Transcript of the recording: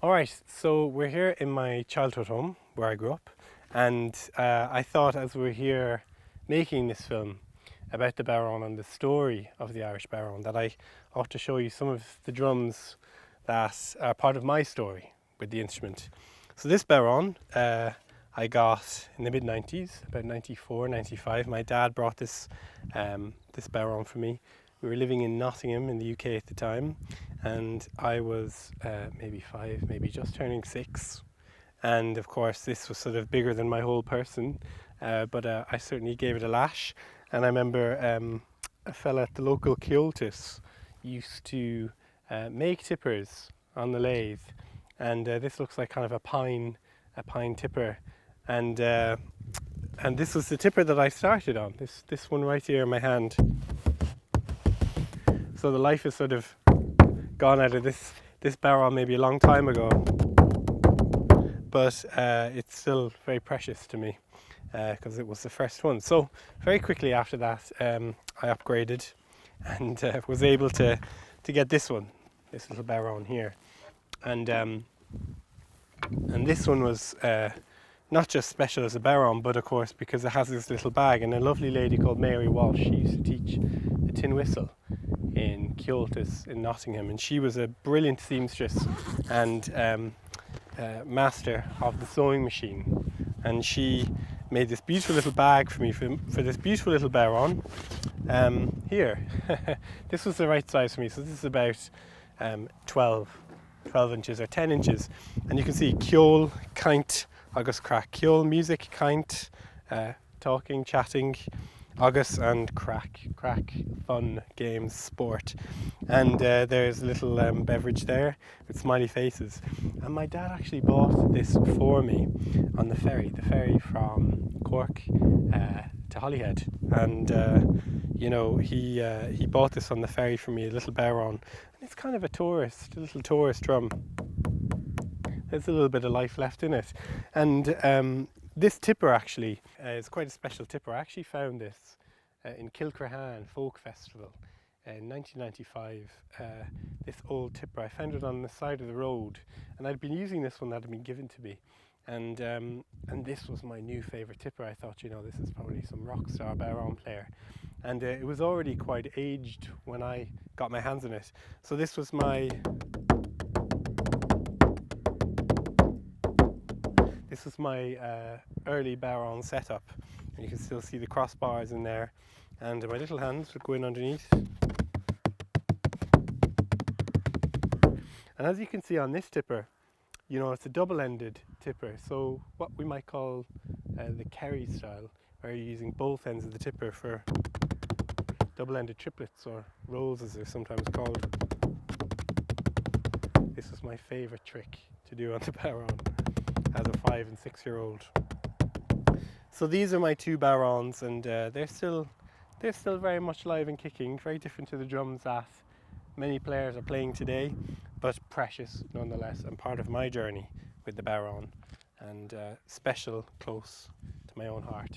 Alright, so we're here in my childhood home where I grew up, and I thought as we're here making this film about the bodhrán and the story of the Irish bodhrán that I ought to show you some of the drums that are part of my story with the instrument. So this bodhrán I got in the mid-90s, about 94, 95. My dad brought this bodhrán for me. We were living in Nottingham in the UK at the time, and I was maybe 5, maybe just turning 6. And of course this was sort of bigger than my whole person, but I certainly gave it a lash. And I remember a fella at the local Kyotis used to make tippers on the lathe, and this looks like kind of a pine tipper, and this was the tipper that I started on, this one right here in my hand. So the life is sort of gone out of this bodhrán maybe a long time ago, but it's still very precious to me because it was the first one. So very quickly after that I upgraded and was able to get this little bodhrán here, and this one was not just special as a bodhrán, but of course because it has this little bag. And a lovely lady called Mary Walsh, she used to teach the tin whistle in Kyotis in Nottingham, and she was a brilliant seamstress and master of the sewing machine, and she made this beautiful little bag for me for this beautiful little bodhrán here. This was the right size for me, so this is about 12 inches or 10 inches, and you can see ceol, kaint, agus crack. Ceol, music, kaint, talking, chatting, agus, and crack, fun, games, sport. And there's a little beverage there with smiley faces. And my dad actually bought this for me on the ferry from Cork to Holyhead. And you know, he bought this on the ferry for me, a little bodhrán. And it's kind of a little tourist drum. There's a little bit of life left in it. And this tipper actually is quite a special tipper. I actually found this in Kilcrehan Folk Festival in 1995. This old tipper, I found it on the side of the road, and I'd been using this one that had been given to me, and this was my new favourite tipper. I thought, you know, this is probably some rock star bodhrán player, and it was already quite aged when I got my hands on it. So this was my early bodhrán setup, and you can still see the crossbars in there, and my little hands would go in underneath. And as you can see on this tipper, you know, it's a double-ended tipper, so what we might call the Kerry style, where you're using both ends of the tipper for double-ended triplets, or rolls as they're sometimes called. This was my favourite trick to do on the bodhrán as a 5 and 6 year old. So these are my two bodhráns, and they're still very much live and kicking, very different to the drums that many players are playing today, but precious nonetheless, and part of my journey with the bodhrán, and special, close to my own heart.